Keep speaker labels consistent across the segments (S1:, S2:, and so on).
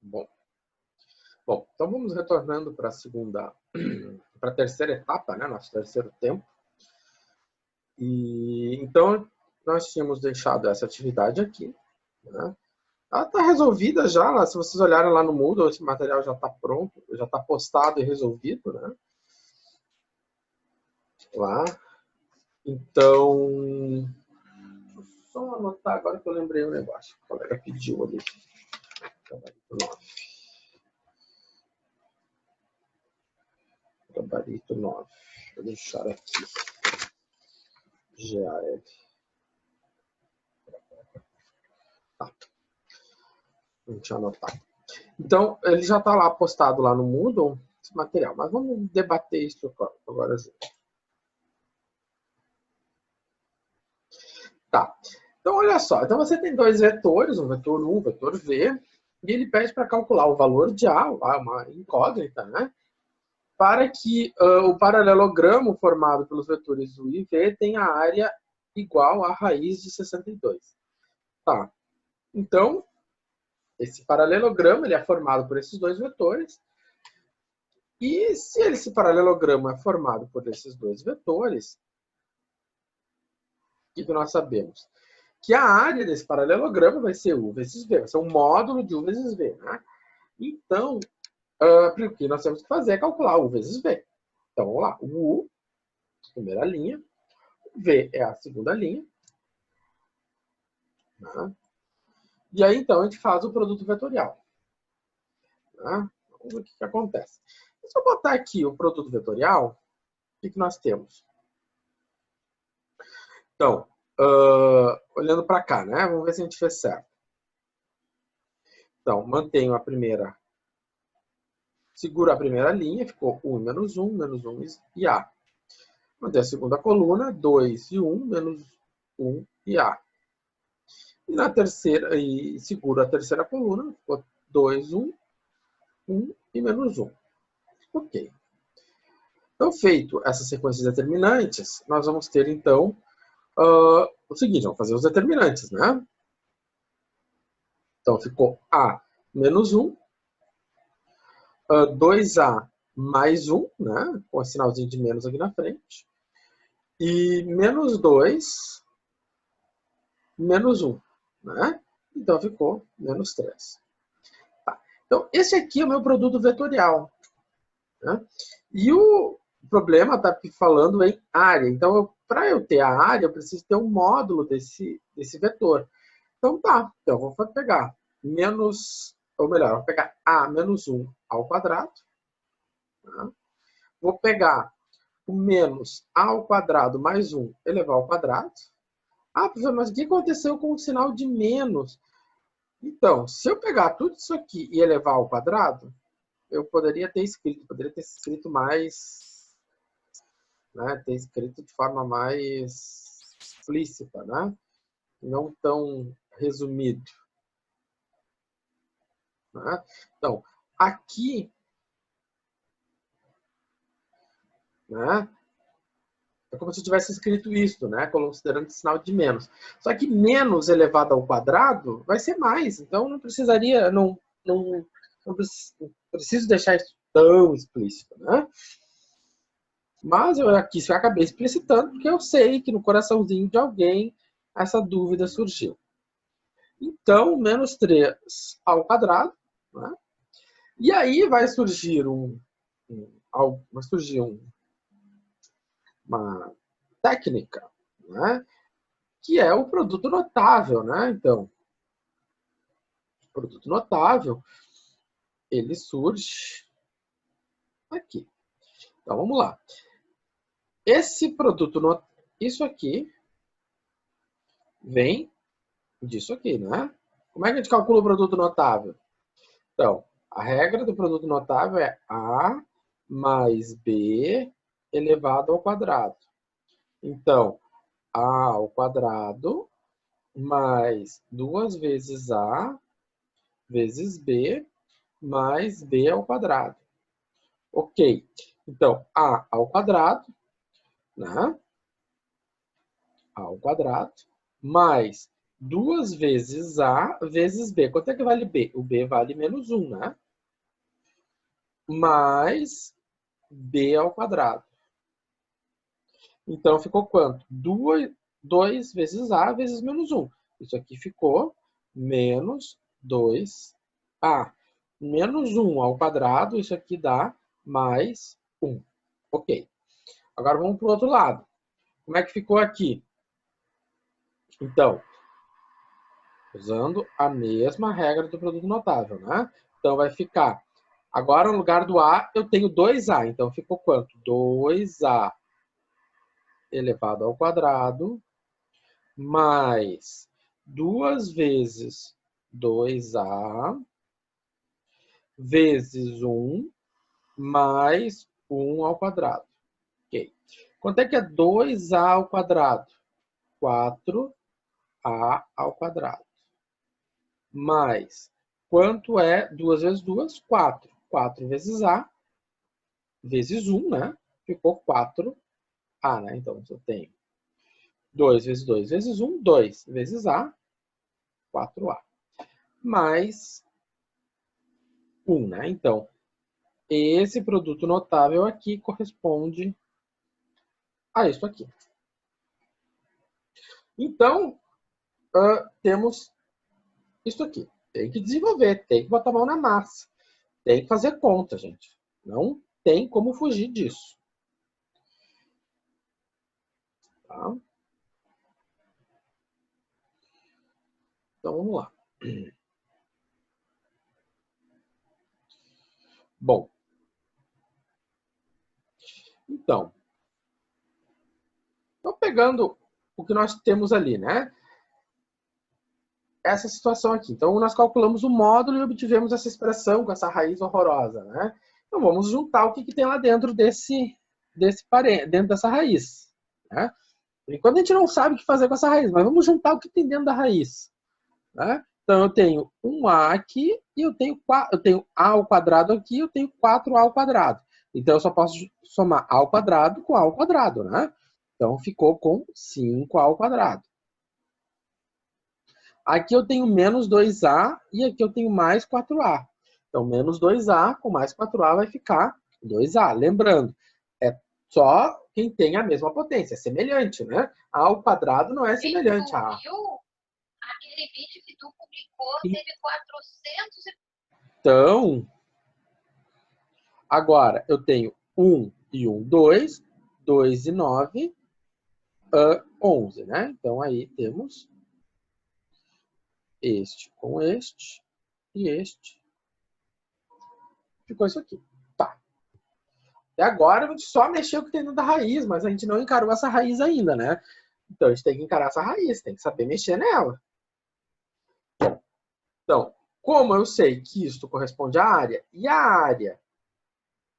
S1: Bom, então vamos retornando para para a terceira etapa, né? Nosso terceiro tempo. E então nós tínhamos deixado essa atividade aqui, né? Ela está resolvida já, lá, se vocês olharem lá no Moodle, esse material já está pronto, já está postado e resolvido, né? Lá. Então, só anotar agora que eu lembrei um negócio. O colega pediu ali. Gabarito 9. Gabarito 9. Vou deixar aqui. GAL. Tá. Deixa eu anotar. Então, ele já está lá postado lá no Moodle, esse material. Mas vamos debater isso agora junto. Tá. Então, olha só. Então, você tem dois vetores, um vetor U, um vetor V, e ele pede para calcular o valor de A, uma incógnita, né? Para que o paralelogramo formado pelos vetores U e V tenha área igual à raiz de 62. Tá. Então, esse paralelogramo ele é formado por esses dois vetores. E se esse paralelogramo é formado por esses dois vetores, o que nós sabemos? Que a área desse paralelogramo vai ser U vezes V, vai ser um módulo de U vezes V. Né? Então, o que nós temos que fazer é calcular U vezes V. Então, vamos lá. O U, primeira linha. O V é a segunda linha. Né? E aí, então, a gente faz o produto vetorial. Né? Vamos ver o que acontece. Se eu botar aqui o produto vetorial, o que nós temos? Então, olhando para cá, né? Vamos ver se a gente fez certo. Então, mantenho a primeira, seguro a primeira linha, ficou 1 menos 1 e A. Mantenho a segunda coluna, 2 e 1 menos 1 e A. E na terceira, e seguro a terceira coluna, ficou 2, 1, 1 e menos 1. Ok. Então, feito essas sequências determinantes, nós vamos ter, então, o seguinte, vamos fazer os determinantes, né? Então, ficou A menos 1, 2A mais 1, né? Com o sinalzinho de menos aqui na frente, e menos 2, menos 1, né? Então, ficou menos 3. Tá. Então, esse aqui é o meu produto vetorial. Né? E o problema está falando em área. Então, para eu ter a área, eu preciso ter um módulo desse vetor. Então, tá. Então, eu vou pegar menos, ou melhor, vou pegar A menos 1 ao quadrado. Tá? Vou pegar o menos A ao quadrado mais 1 elevar ao quadrado. Ah, professor, mas o que aconteceu com o sinal de menos? Então, se eu pegar tudo isso aqui e elevar ao quadrado, eu poderia ter escrito mais, né, ter escrito de forma mais explícita, né? Não tão resumido. Né? Então, aqui, né, é como se eu tivesse escrito isso, né, considerando o sinal de menos. Só que menos elevado ao quadrado vai ser mais, então não precisaria, não preciso deixar isso tão explícito, né? Mas eu aqui acabei explicitando porque eu sei que no coraçãozinho de alguém essa dúvida surgiu. Então, menos 3 ao quadrado, né? E aí vai surgir uma técnica, né? Que é o produto notável, né? Então, o produto notável, ele surge aqui. Então, vamos lá. Esse produto, isso aqui, vem disso aqui, né? Como é que a gente calcula o produto notável? Então, a regra do produto notável é A mais B elevado ao quadrado. Então, A ao quadrado mais 2 vezes A vezes B mais B ao quadrado. Ok. Então, A ao quadrado, né? A ao quadrado, mais 2 vezes A vezes B. Quanto é que vale B? O B vale menos 1, né? Mais B ao quadrado. Então, ficou quanto? 2 vezes A vezes menos 1. Isso aqui ficou menos 2A. Menos 1 ao quadrado, isso aqui dá mais 1. Ok. Agora vamos para o outro lado. Como é que ficou aqui? Então, usando a mesma regra do produto notável, né? Então, vai ficar... Agora, no lugar do A, eu tenho 2A. Então, ficou quanto? 2A elevado ao quadrado mais 2 vezes 2A vezes 1 mais 1 ao quadrado. Ok. Quanto é que é 2A ao quadrado? 4A ao quadrado. Mais, quanto é 2 vezes 2? 4. 4 vezes A, vezes 1, né? Ficou 4A, né? Então, eu tenho 2 vezes 2 vezes 1, 2 vezes A, 4A. Mais 1, né? Então, esse produto notável aqui corresponde a isso aqui. Então, temos isso aqui. Tem que desenvolver, tem que botar a mão na massa. Tem que fazer conta, gente. Não tem como fugir disso. Tá? Então, vamos lá. Bom. Então, pegando o que nós temos ali, né? Essa situação aqui. Então, nós calculamos o módulo e obtivemos essa expressão com essa raiz horrorosa, né? Então, vamos juntar o que tem lá dentro dentro dessa raiz, né? Por enquanto, a gente não sabe o que fazer com essa raiz, mas vamos juntar o que tem dentro da raiz, né? Então, eu tenho um A aqui e eu tenho A ao quadrado aqui e eu tenho 4A ao quadrado. Então, eu só posso somar A ao quadrado com A ao quadrado, né? Então, ficou com 5A ao quadrado. Aqui eu tenho menos 2A e aqui eu tenho mais 4A. Então, menos 2A com mais 4A vai ficar 2A. Lembrando, é só quem tem a mesma potência, é semelhante, né? A ao quadrado não é semelhante a A.
S2: Aquele vídeo que tu publicou teve 400 e...
S1: Então, agora eu tenho 1 e 1, 2, 2 e 9, 11, né? Então, aí temos este com este e este. Ficou isso aqui. Tá. Até agora a gente só mexeu com o que tem dentro da raiz, mas a gente não encarou essa raiz ainda, né? Então, a gente tem que encarar essa raiz, tem que saber mexer nela. Então, como eu sei que isto corresponde à área, e a área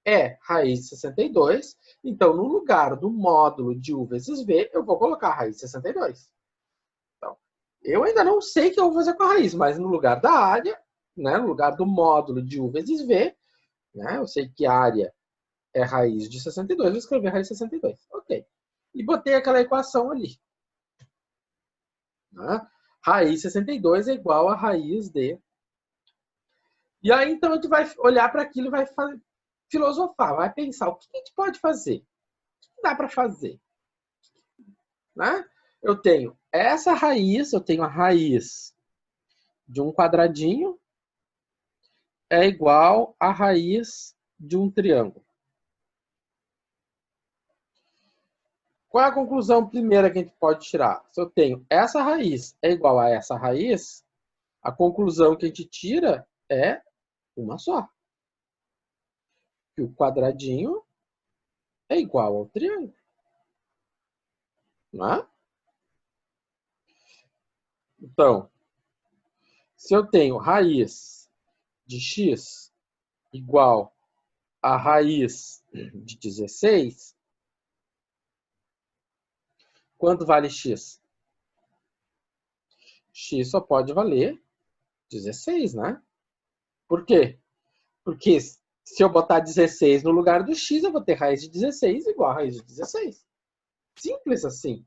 S1: é raiz de 62, então no lugar do módulo de U vezes V, eu vou colocar a raiz de 62. Então, eu ainda não sei o que eu vou fazer com a raiz, mas no lugar da área, né, no lugar do módulo de U vezes V, né, eu sei que a área é raiz de 62, vou escrever raiz de 62. Ok. E botei aquela equação ali. Né? Raiz de 62 é igual a raiz de... E aí, então, a gente vai olhar para aquilo e vai filosofar, vai pensar o que a gente pode fazer. O que dá para fazer? Né? Eu tenho essa raiz, eu tenho a raiz de um quadradinho é igual a raiz de um triângulo. Qual é a conclusão primeira que a gente pode tirar? Se eu tenho essa raiz é igual a essa raiz, a conclusão que a gente tira é uma só. Que o quadradinho é igual ao triângulo. Não é? Então, se eu tenho raiz de x igual a raiz de 16, quanto vale x? X só pode valer 16, né? Por quê? Porque se eu botar 16 no lugar do x, eu vou ter raiz de 16 igual a raiz de 16. Simples assim.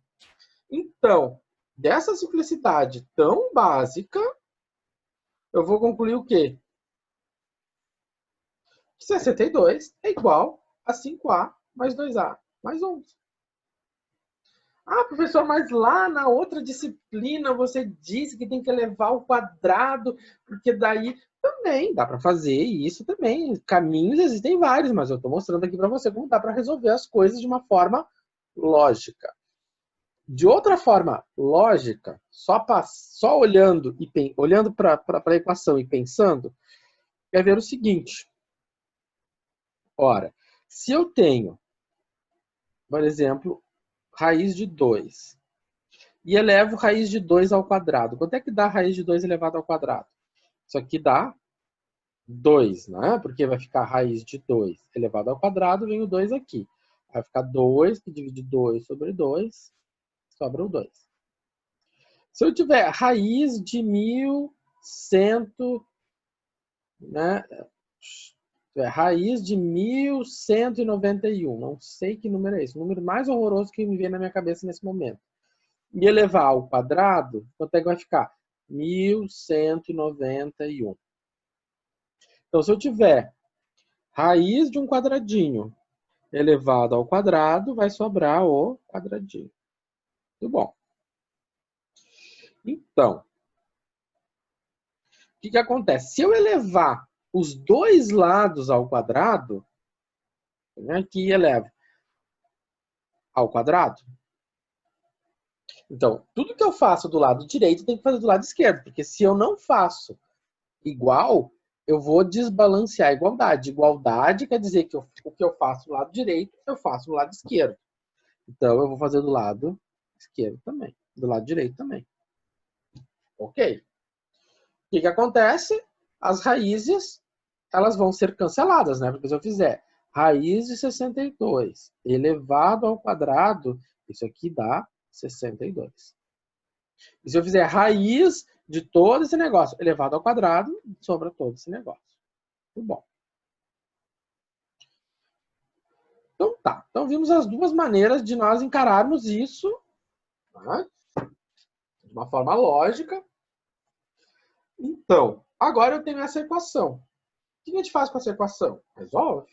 S1: Então, dessa simplicidade tão básica, eu vou concluir o quê? Que 62 é igual a 5A mais 2A mais 11. Ah, professor, mas lá na outra disciplina você disse que tem que elevar ao quadrado, porque daí também dá para fazer isso também. Caminhos existem vários, mas eu estou mostrando aqui para você como dá para resolver as coisas de uma forma lógica. De outra forma lógica, só olhando para a equação e pensando, é ver o seguinte. Ora, se eu tenho, por exemplo, raiz de 2 e elevo raiz de 2 ao quadrado, quanto é que dá raiz de 2 elevado ao quadrado? Isso aqui dá 2, né? Porque vai ficar raiz de 2 elevado ao quadrado, vem o 2 aqui. Vai ficar 2, que divide 2 sobre 2, sobra o 2. Se eu tiver raiz de 1100, né? Raiz de 1191, não sei que número é esse, o número mais horroroso que me vem na minha cabeça nesse momento. E elevar ao quadrado, quanto é que vai ficar? 1191. Então, se eu tiver raiz de um quadradinho elevado ao quadrado, vai sobrar o quadradinho. Muito bom. Então, o que acontece? Se eu elevar os dois lados ao quadrado, aqui elevo ao quadrado. Então, tudo que eu faço do lado direito tem que fazer do lado esquerdo, porque se eu não faço igual, eu vou desbalancear a igualdade. Igualdade quer dizer que o que eu faço do lado direito, eu faço do lado esquerdo. Então, eu vou fazer do lado esquerdo também, do lado direito também. Ok? O que acontece? As raízes, elas vão ser canceladas, né? Porque se eu fizer raiz de 62 elevado ao quadrado, isso aqui dá 62. E se eu fizer raiz de todo esse negócio elevado ao quadrado, sobra todo esse negócio. Muito bom. Então tá. Então vimos as duas maneiras de nós encararmos isso, né? De uma forma lógica. Então, agora eu tenho essa equação. O que a gente faz com essa equação? Resolve.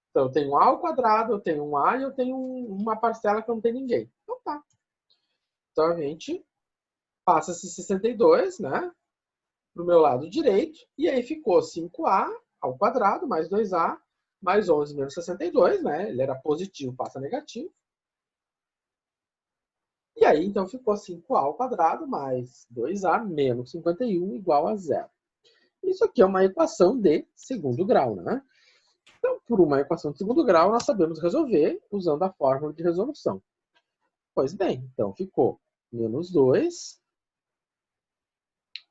S1: Então, eu tenho A ao quadrado, eu tenho um A e eu tenho uma parcela que não tem ninguém. Então tá. Então a gente passa esse 62, né, para o meu lado direito, e aí ficou 5A ao quadrado mais 2A mais 11 menos 62, né? Ele era positivo, passa negativo. E aí, então, ficou 5A ao quadrado mais 2A menos 51 igual a zero. Isso aqui é uma equação de segundo grau, né? Então, por uma equação de segundo grau, nós sabemos resolver usando a fórmula de resolução. Pois bem, então ficou menos 2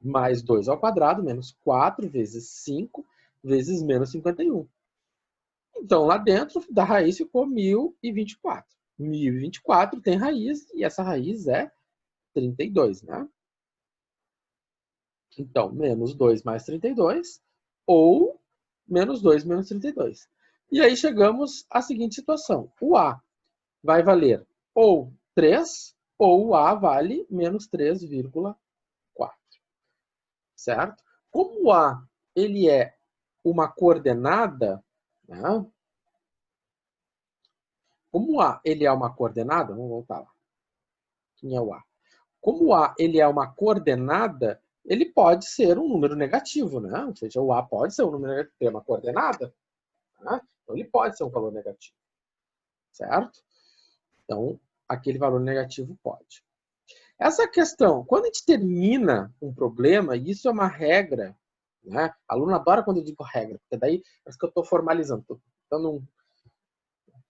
S1: mais 2 ao quadrado, menos 4 vezes 5 vezes menos 51. Então, lá dentro da raiz ficou 1024. 1024 tem raiz, e essa raiz é 32, né? Então, menos 2 mais 32, ou menos 2 menos 32. E aí chegamos à seguinte situação. O A vai valer ou 3, ou o A vale menos 3,4. Certo? Como o A ele é uma coordenada, né? Como o A ele é uma coordenada, vamos voltar lá. Quem é o A? Como o A ele é uma coordenada, ele pode ser um número negativo, né? Ou seja, o A pode ser um número negativo, ter uma coordenada, né? Então ele pode ser um valor negativo, certo? Então, aquele valor negativo pode. Essa questão, quando a gente termina um problema, e isso é uma regra, né? Aluno adora quando eu digo regra, porque daí parece que eu estou formalizando, estou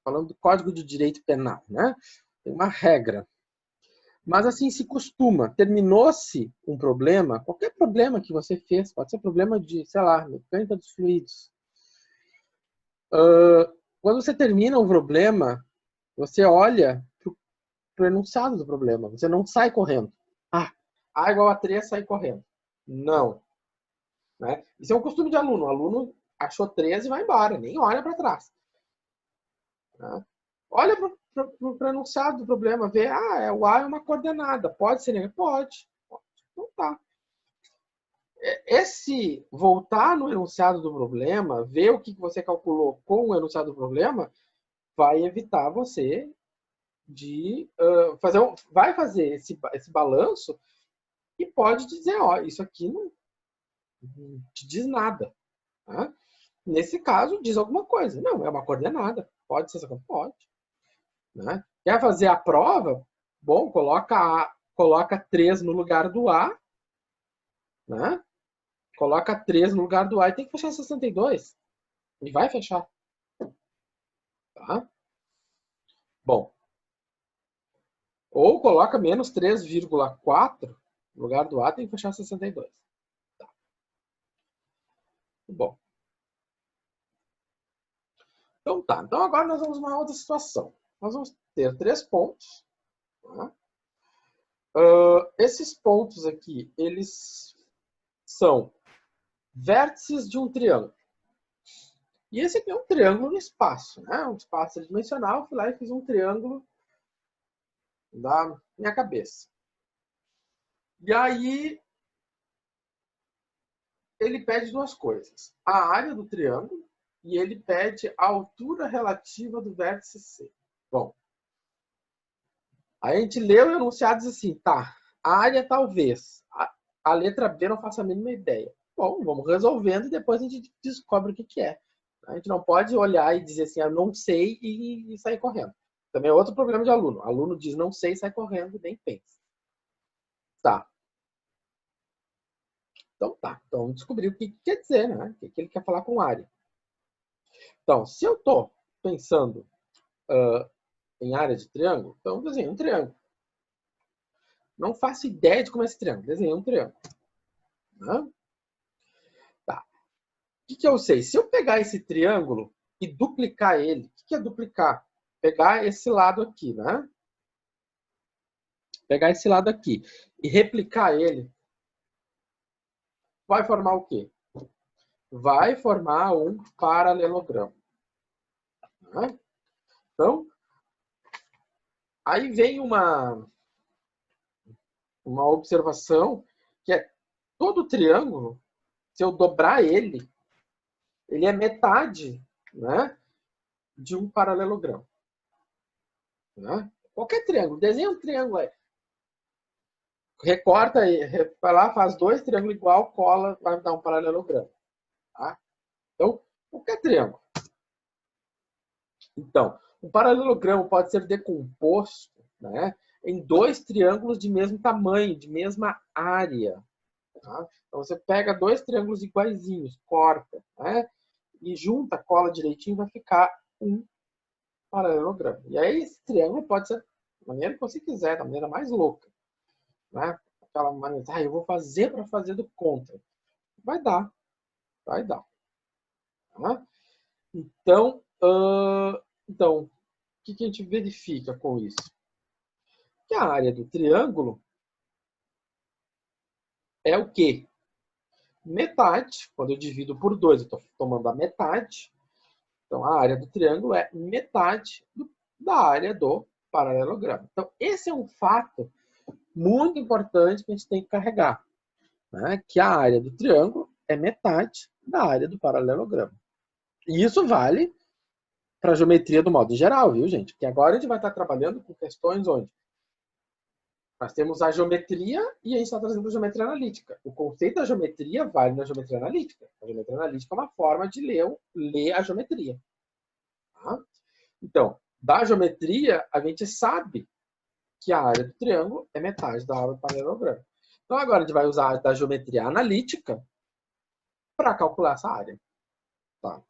S1: falando do Código de Direito Penal, né? Tem uma regra. Mas assim se costuma. Terminou-se um problema, qualquer problema que você fez, pode ser problema de, sei lá, mecânica dos fluidos. Quando você termina um problema, você olha para o enunciado do problema. Você não sai correndo. Ah, A igual a 3, sai correndo. Não. Né? Isso é um costume de aluno. O aluno achou 13 e vai embora, nem olha para trás. Né? Olha para para o enunciado do problema, ver, o A é uma coordenada, pode ser negativo? Pode. Então tá. Esse voltar no enunciado do problema, ver o que você calculou com o enunciado do problema, vai evitar você de vai fazer esse balanço e pode dizer, ó, isso aqui não te diz nada. Tá? Nesse caso, diz alguma coisa. Não, é uma coordenada. Pode ser essa coisa? Pode. Né? Quer fazer a prova? Bom, coloca 3 no lugar do A, né? Coloca 3 no lugar do A e tem que fechar 62. E vai fechar. Tá? Bom. Ou coloca menos 3,4 no lugar do A, tem que fechar 62. Tá. Bom. Então tá. Então agora nós vamos uma outra situação. Nós vamos ter 3 pontos. Tá? Esses pontos aqui, eles são vértices de um triângulo. E esse aqui é um triângulo no espaço, né? Um espaço tridimensional. Eu fui lá e fiz um triângulo da minha cabeça. E aí, ele pede 2 coisas. A área do triângulo e ele pede a altura relativa do vértice C. Bom, a gente leu o enunciado e diz assim, tá, a área talvez, a letra B não faça a mínima ideia. Bom, vamos resolvendo e depois a gente descobre o que é. A gente não pode olhar e dizer assim, eu não sei e sair correndo. Também é outro problema de aluno. O aluno diz não sei, sai correndo, nem pensa. Tá. Então tá. Então vamos descobrir o que quer dizer, né? O que ele quer falar com área. Então, se eu estou pensando em área de triângulo, então desenho um triângulo. Não faço ideia de como é esse triângulo. Desenhei um triângulo. Né? Tá. O que eu sei? Se eu pegar esse triângulo e duplicar ele, o que é duplicar? Pegar esse lado aqui, né? Pegar esse lado aqui e replicar ele, vai formar o quê? Vai formar um paralelogramo. Né? Então, aí vem uma observação que é todo triângulo, se eu dobrar ele é metade, né, de um paralelogramo. Né? Qualquer triângulo, desenha um triângulo aí. Recorta aí, vai lá, faz 2 triângulos igual, cola, vai dar um paralelogramo. Tá? Então, qualquer triângulo. Então, um paralelogramo pode ser decomposto, né, em 2 triângulos de mesmo tamanho, de mesma área. Tá? Então, você pega 2 triângulos iguaizinhos, corta, né, e junta, cola direitinho, vai ficar um paralelogramo. E aí, esse triângulo pode ser da maneira que você quiser, da maneira mais louca. Né? Aquela maneira, eu vou fazer para fazer do contra. Vai dar. Vai dar. Tá? Então, o que a gente verifica com isso? Que a área do triângulo é o quê? Metade. Quando eu divido por 2, eu estou tomando a metade. Então, a área do triângulo é metade da área do paralelogramo. Então, esse é um fato muito importante que a gente tem que carregar. Né? Que a área do triângulo é metade da área do paralelogramo. E isso vale para a geometria do modo geral, viu, gente? Porque agora a gente vai estar trabalhando com questões onde nós temos a geometria e a gente está trazendo a geometria analítica. O conceito da geometria vale na geometria analítica. A geometria analítica é uma forma de ler a geometria. Tá? Então, da geometria, a gente sabe que a área do triângulo é metade da área do paralelogramo. Então, agora a gente vai usar a da geometria analítica para calcular essa área. Tá?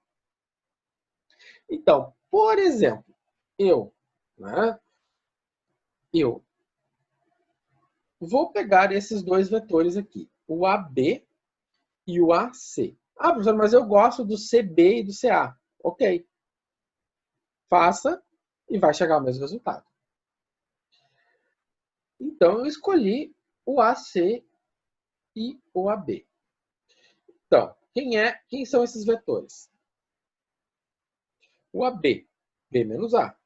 S1: Então, por exemplo, eu vou pegar esses 2 vetores aqui, o AB e o AC. Ah, professor, mas eu gosto do CB e do CA. Ok. Faça e vai chegar ao mesmo resultado. Então, eu escolhi o AC e o AB. Então, quem são esses vetores? O AB, B menos A.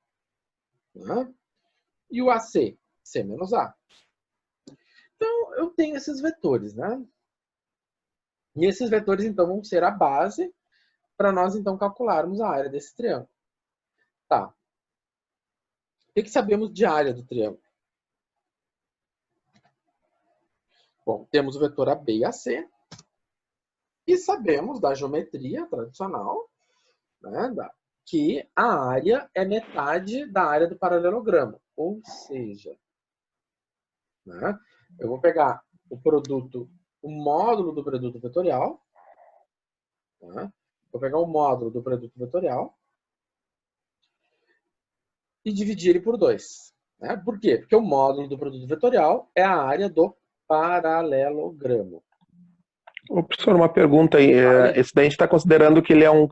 S1: né? E o AC, C menos A. Então, eu tenho esses vetores, né? E esses vetores, então, vão ser a base para nós, então, calcularmos a área desse triângulo. Tá. O que sabemos de área do triângulo? Bom, temos o vetor AB e AC. E sabemos da geometria tradicional, né, que a área é metade da área do paralelogramo. Ou seja, né, eu vou pegar o módulo do produto vetorial, né, vou pegar o módulo do produto vetorial e dividir ele por 2. Né? Por quê? Porque o módulo do produto vetorial é a área do paralelogramo.
S3: Ô, professor, uma pergunta aí. Esse daí a gente está considerando que ele é um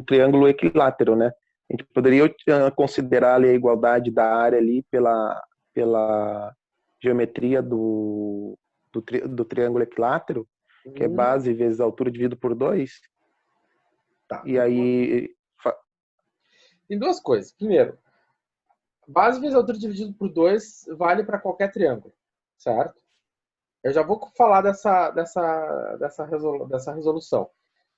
S3: triângulo equilátero, né? A gente poderia considerar ali a igualdade da área ali pela geometria do triângulo equilátero, que é base vezes altura dividido por 2.
S1: Tá.
S3: E aí...
S1: Tem duas coisas. Primeiro, base vezes altura dividido por 2 vale para qualquer triângulo, certo? Eu já vou falar dessa resolução.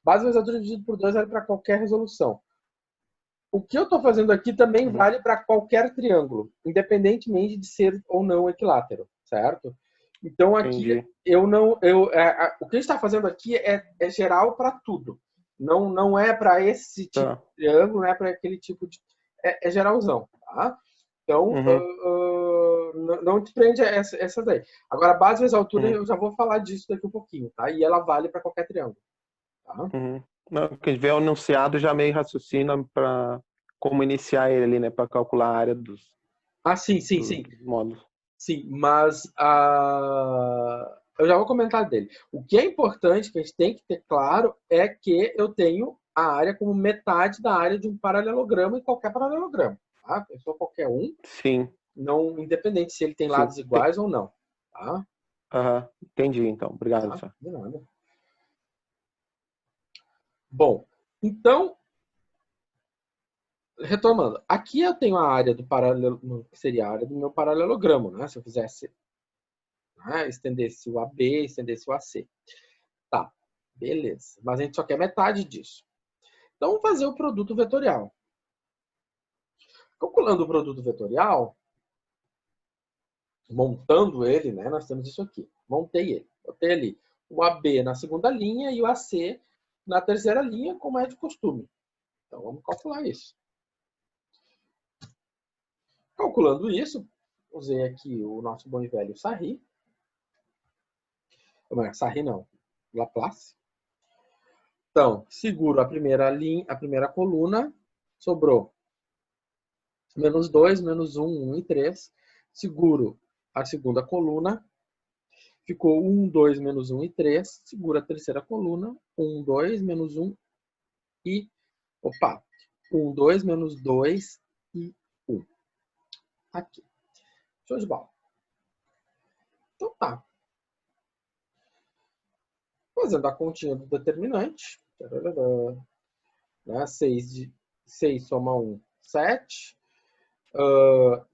S1: Base vezes altura dividido por 2 vale para qualquer resolução. O que eu estou fazendo aqui também vale para qualquer triângulo, independentemente de ser ou não equilátero, certo? Então aqui
S3: Entendi.
S1: o que a gente está fazendo aqui é geral para tudo. Não é para esse tipo de triângulo, não é para aquele tipo de... É geralzão, tá? Então, não te prende essa daí. Agora, base vezes altura, eu já vou falar disso daqui um pouquinho, tá? E ela vale para qualquer triângulo. Tá?
S3: Não, quem vê o enunciado já meio raciocina para como iniciar ele ali, né? Para calcular a área dos
S1: sim.
S3: módulos.
S1: Sim, mas eu já vou comentar dele. O que é importante, que a gente tem que ter claro, é que eu tenho a área como metade da área de um paralelogramo em qualquer paralelogramo. Tá? Pensou qualquer um.
S3: Sim.
S1: Não, independente se ele tem lados iguais ou não. Tá?
S3: Entendi, então. Obrigado,
S1: Tá?
S3: senhor.
S1: De nada. Bom, então, retomando. Aqui eu tenho a área do paralelo, que seria a área do meu paralelogramo, né? Se eu fizesse, né, estendesse o AB, estendesse o AC. Tá, beleza. Mas a gente só quer metade disso. Então, vamos fazer o produto vetorial. Calculando o produto vetorial, montando ele, né, nós temos isso aqui. Montei ele. Botei ali o AB na segunda linha e o AC na terceira linha, como é de costume. Então, vamos calcular isso. Calculando isso, usei aqui o nosso bom e velho Sarri. Sarri não, Laplace. Então, seguro a primeira linha, a primeira coluna, sobrou menos 2, menos 1, 1 e 3. Seguro a segunda coluna, ficou 1, 2, menos 1 e 3. Seguro a terceira coluna, 1, 2, menos 1 e... Opa! 1, 2, menos 2 e 1. Aqui. Show de bola. Então tá. Fazendo a continha do determinante. Né? 6 soma 1, 7.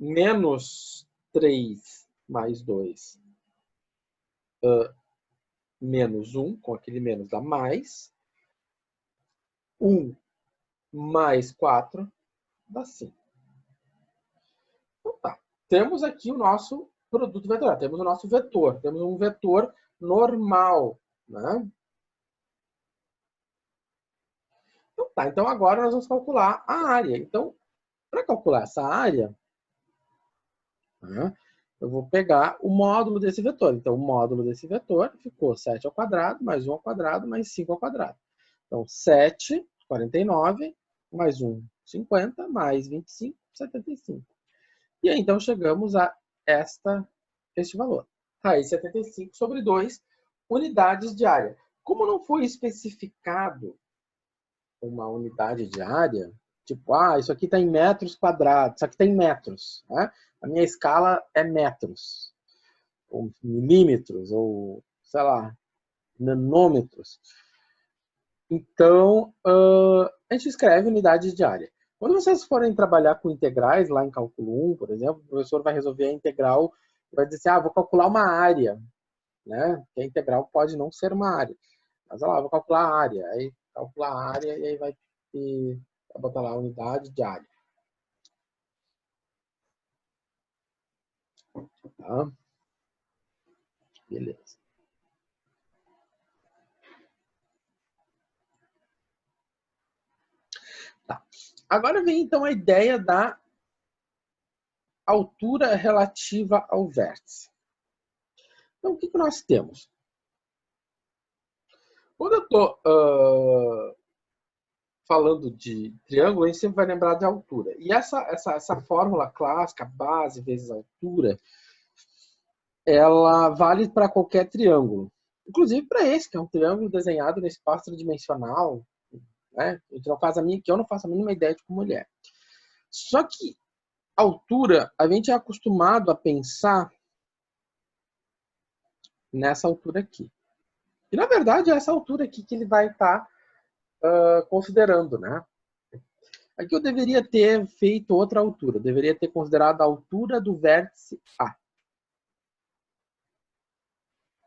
S1: Menos 3 mais 2. Menos 1, com aquele menos dá mais. 1 mais 4 dá 5. Então tá. Temos aqui o nosso produto vetorial. Temos o nosso vetor. Temos um vetor normal. Né? Então tá. Então agora nós vamos calcular a área. Então, para calcular essa área, né, eu vou pegar o módulo desse vetor. Então, o módulo desse vetor ficou 7 ao quadrado, mais 1 ao quadrado, mais 5 ao quadrado. Então, 7, 49, mais 1, 50, mais 25, 75. E aí, então, chegamos a este valor. Raiz 75 sobre 2 unidades de área. Como não foi especificado uma unidade de área, tipo, isso aqui está em metros quadrados, isso aqui está em metros. Né? A minha escala é metros, ou milímetros, ou, sei lá, nanômetros. Então, a gente escreve unidades de área. Quando vocês forem trabalhar com integrais, lá em cálculo 1, por exemplo, o professor vai resolver a integral, vai dizer assim, vou calcular uma área, né? Que a integral pode não ser uma área. Mas, olha lá, vou calcular a área. Aí, calcular a área e aí vai botar lá a unidade de área. Tá? Beleza. Tá. Agora vem, então, a ideia da altura relativa ao vértice. Então, o que nós temos? Quando eu estou falando de triângulo, a gente sempre vai lembrar de altura. E essa fórmula clássica, base vezes altura, ela vale para qualquer triângulo. Inclusive para esse, que é um triângulo desenhado no espaço tridimensional, né? Que eu não faço a mínima ideia de como ele é. Só que altura, a gente é acostumado a pensar nessa altura aqui. E, na verdade, é essa altura aqui que ele vai estar considerando, né? Aqui eu deveria ter feito outra altura. Eu deveria ter considerado a altura do vértice A.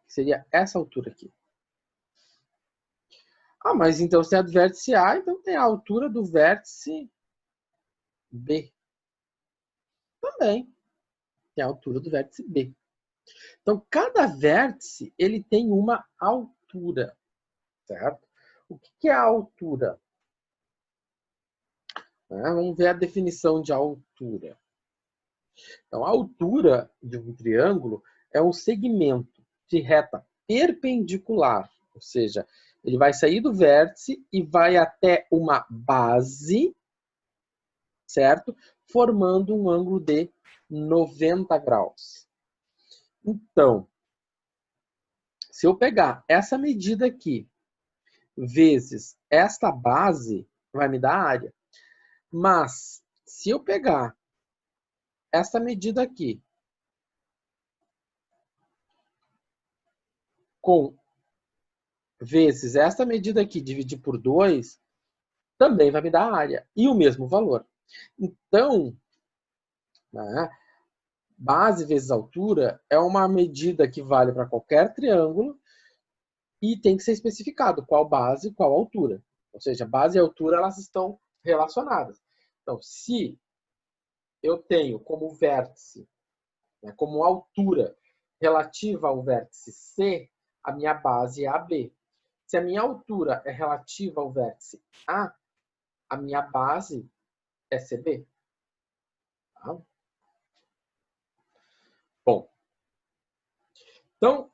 S1: Que seria essa altura aqui. Mas então se é do vértice A, então tem a altura do vértice B. Também tem a altura do vértice B. Então, cada vértice, ele tem uma altura, certo? O que é a altura? Vamos ver a definição de altura. Então, a altura de um triângulo é um segmento de reta perpendicular, ou seja, ele vai sair do vértice e vai até uma base, certo? Formando um ângulo de 90 graus. Então, se eu pegar essa medida aqui, vezes esta base, vai me dar a área. Mas, se eu pegar essa medida aqui, com vezes esta medida aqui, dividir por 2, também vai me dar a área. E o mesmo valor. Então, né, base vezes altura é uma medida que vale para qualquer triângulo e tem que ser especificado qual base, qual altura. Ou seja, base e altura elas estão relacionadas. Então, se eu tenho como vértice, né, como altura relativa ao vértice C, a minha base é AB. Se a minha altura é relativa ao vértice a minha base é CB. Tá? Bom, então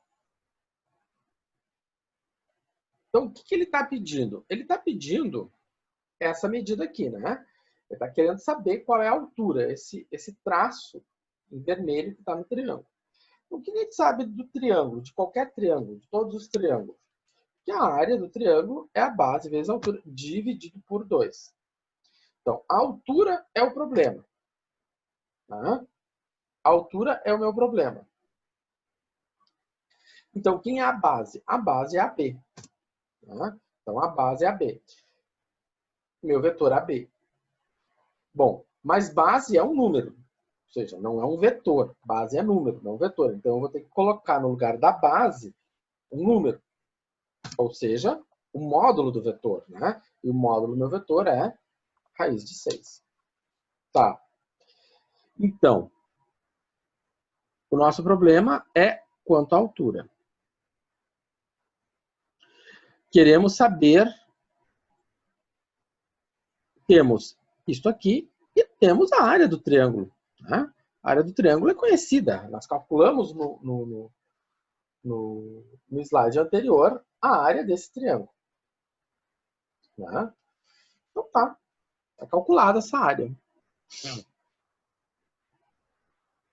S1: o que ele está pedindo? Ele está pedindo essa medida aqui, né? Ele está querendo saber qual é a altura, esse traço em vermelho que está no triângulo. O que a gente sabe do triângulo, de qualquer triângulo, de todos os triângulos? Que a área do triângulo é a base vezes a altura, dividido por 2. Então, a altura é o problema. Tá? A altura é o meu problema. Então, quem é a base? A base é AB. Tá? Então, a base é AB. Meu vetor é AB. Bom, mas base é um número. Ou seja, não é um vetor. Base é número, não vetor. Então, eu vou ter que colocar no lugar da base um número. Ou seja, o módulo do vetor. Né? E o módulo do meu vetor é raiz de 6. Tá. Então, o nosso problema é quanto à altura. Queremos saber, temos isto aqui e temos a área do triângulo. Né? A área do triângulo é conhecida. Nós calculamos no slide anterior a área desse triângulo. Né? Então tá. Está calculada essa área.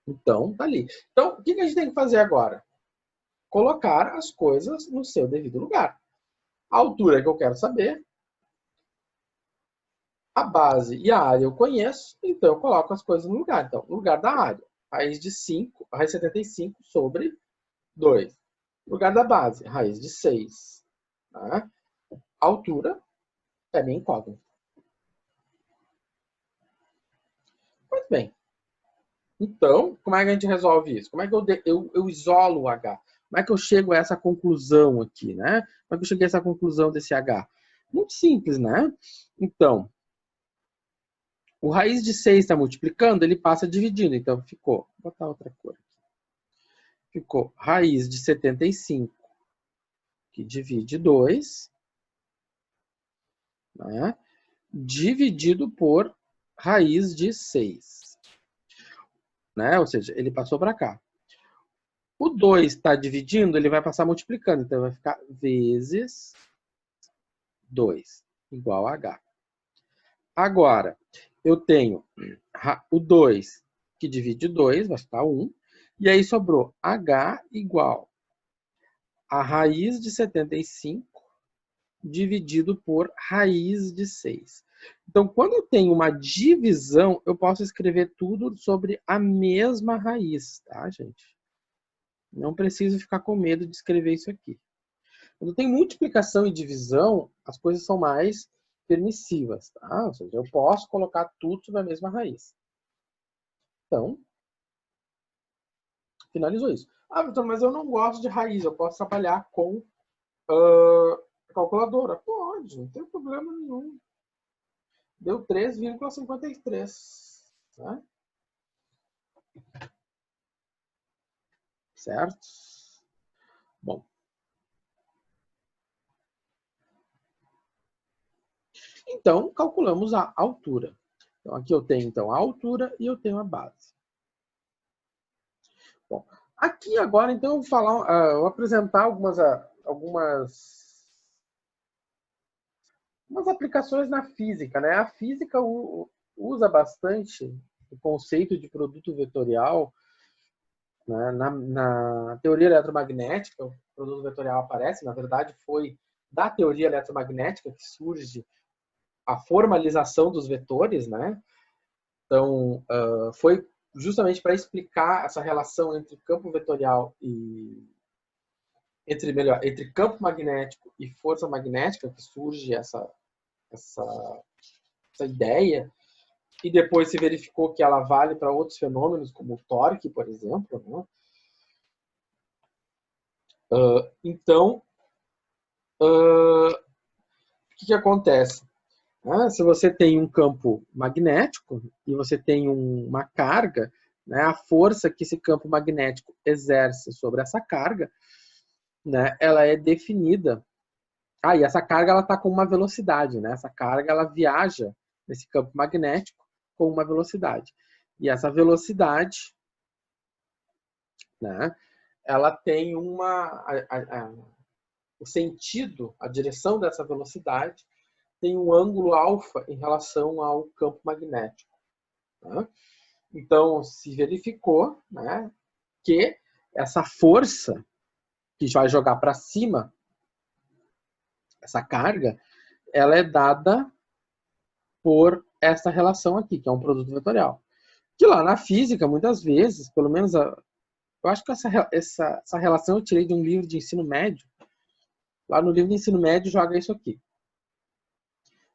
S1: Então, tá ali. Então, o que a gente tem que fazer agora? Colocar as coisas no seu devido lugar. A altura que eu quero saber, a base e a área eu conheço, então eu coloco as coisas no lugar. Então, no lugar da área, raiz de 5, raiz de 75 sobre 2. No lugar da base, raiz de 6. Tá? A altura é minha incógnita. bem. Então, como é que a gente resolve isso? Como é que eu isolo o H? Como é que eu chego a essa conclusão aqui, né? Como é que eu cheguei a essa conclusão desse H? Muito simples, né? Então, o raiz de 6 está multiplicando, ele passa dividindo. Então, ficou, vou botar outra cor aqui. Ficou raiz de 75, que divide 2, né? Dividido por raiz de 6. Né? Ou seja, ele passou para cá. O 2 está dividindo, ele vai passar multiplicando. Então, vai ficar vezes 2, igual a H. Agora, eu tenho o 2 que divide 2, vai ficar 1. E aí sobrou H igual a raiz de 75 dividido por raiz de 6. Então, quando eu tenho uma divisão, eu posso escrever tudo sobre a mesma raiz, tá, gente? Não preciso ficar com medo de escrever isso aqui. Quando tem multiplicação e divisão, as coisas são mais permissivas, tá? Ou seja, eu posso colocar tudo sobre a mesma raiz. Então, finalizou isso. Ah, Vitor, mas eu não gosto de raiz, eu posso trabalhar com calculadora? Pode, não tem problema nenhum. Deu 3,53. Né? Certo? Bom. Então, calculamos a altura. Então, aqui eu tenho então, a altura e eu tenho a base. Bom, aqui agora, então, eu vou apresentar algumas aplicações na física. Né? A física usa bastante o conceito de produto vetorial. Né? Na teoria eletromagnética, o produto vetorial aparece. Na verdade, foi da teoria eletromagnética que surge a formalização dos vetores. Né? Então, foi justamente para explicar essa relação entre campo vetorial e entre campo magnético e força magnética que surge essa ideia, e depois se verificou que ela vale para outros fenômenos, como o torque, por exemplo. Né? Então, o que acontece? Se você tem um campo magnético e você tem uma carga, né, a força que esse campo magnético exerce sobre essa carga, né, ela é definida. E essa carga ela está com uma velocidade, né? Essa carga ela viaja nesse campo magnético com uma velocidade. E essa velocidade, né, ela tem o sentido, a direção dessa velocidade tem um ângulo alfa em relação ao campo magnético. Né? Então, se verificou, né, que essa força que vai jogar para cima, essa carga, ela é dada por essa relação aqui, que é um produto vetorial. Que lá na física, muitas vezes, pelo menos, eu acho que essa relação eu tirei de um livro de ensino médio. Lá no livro de ensino médio joga isso aqui.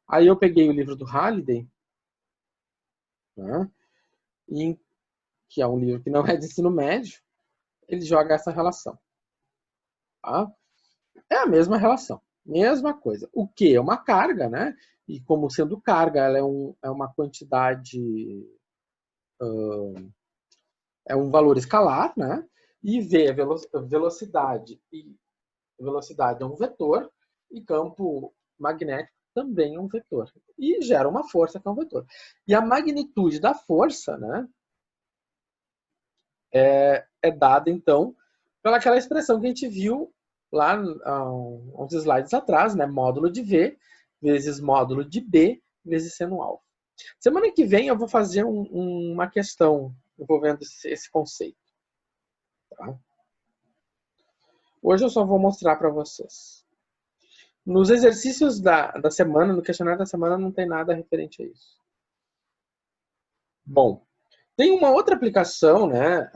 S1: Aí eu peguei o livro do Halliday, né, que é um livro que não é de ensino médio, ele joga essa relação. Tá? É a mesma relação, mesma coisa. O que é uma carga, né? E como sendo carga, ela é uma quantidade, é um valor escalar, né? E V é velocidade, e velocidade é um vetor, e campo magnético também é um vetor. E gera uma força que é um vetor. E a magnitude da força, né, é dada, então, pelaquela expressão que a gente viu lá uns slides atrás, né? Módulo de V vezes módulo de B vezes seno alfa. Semana que vem eu vou fazer uma questão envolvendo esse conceito. Tá? Hoje eu só vou mostrar para vocês. Nos exercícios da semana, no questionário da semana, não tem nada referente a isso. Bom, tem uma outra aplicação, né?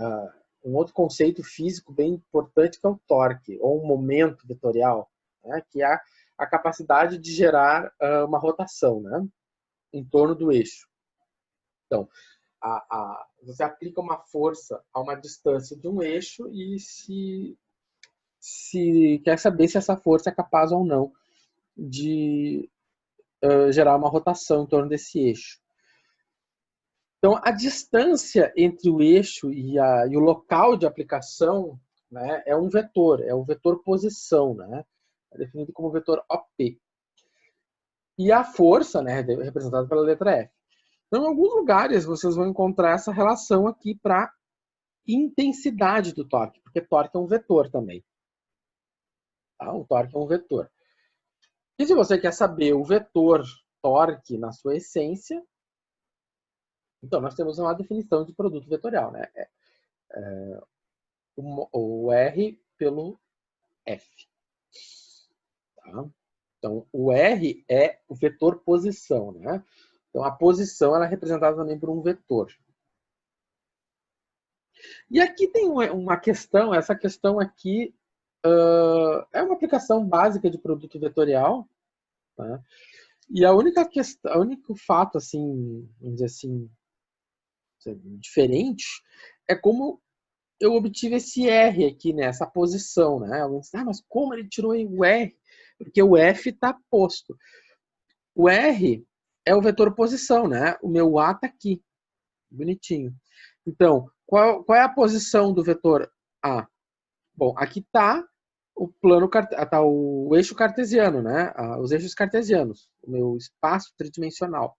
S1: Um outro conceito físico bem importante que é o torque, ou um momento vetorial, né, que é a capacidade de gerar uma rotação, né, em torno do eixo. Então, você aplica uma força a uma distância de um eixo e se quer saber se essa força é capaz ou não de gerar uma rotação em torno desse eixo. Então, a distância entre o eixo e o local de aplicação, né, é um vetor posição, né, é definido como vetor OP. E a força, né, é representada pela letra F. Então, em alguns lugares, vocês vão encontrar essa relação aqui para intensidade do torque, porque torque é um vetor também. Tá? O torque é um vetor. E se você quer saber o vetor torque na sua essência, então nós temos uma definição de produto vetorial, né? O R pelo F. Tá? Então, o R é o vetor posição, né? Então, a posição ela é representada também por um vetor. E aqui tem uma questão, essa questão aqui é uma aplicação básica de produto vetorial, né? E a única questão, o único fato, assim, vamos dizer assim, diferente, é como eu obtive esse R aqui nessa posição, né? Alguém diz, mas como ele tirou o R? Porque o F está posto. O R é o vetor posição, né? O meu A está aqui, bonitinho. Então, qual é a posição do vetor A? Bom, aqui está o eixo cartesiano, né? Os eixos cartesianos, o meu espaço tridimensional.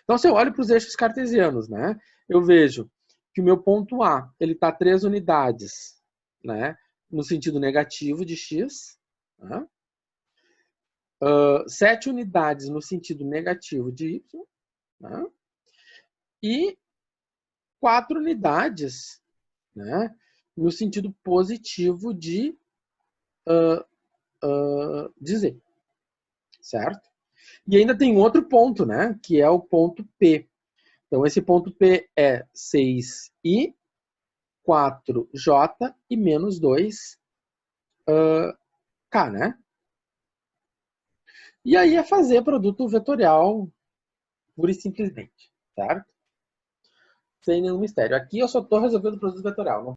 S1: Então, se eu olho para os eixos cartesianos, né? Eu vejo que o meu ponto A ele está 3 unidades, né? No sentido negativo de x, né? 7 unidades no sentido negativo de y, né? E 4 unidades, né, no sentido positivo de z, certo? E ainda tem outro ponto, né, que é o ponto P. Então, esse ponto P é 6i, 4j e menos 2k, né? E aí é fazer produto vetorial pura e simplesmente, certo? Sem nenhum mistério. Aqui eu só estou resolvendo o produto vetorial. Não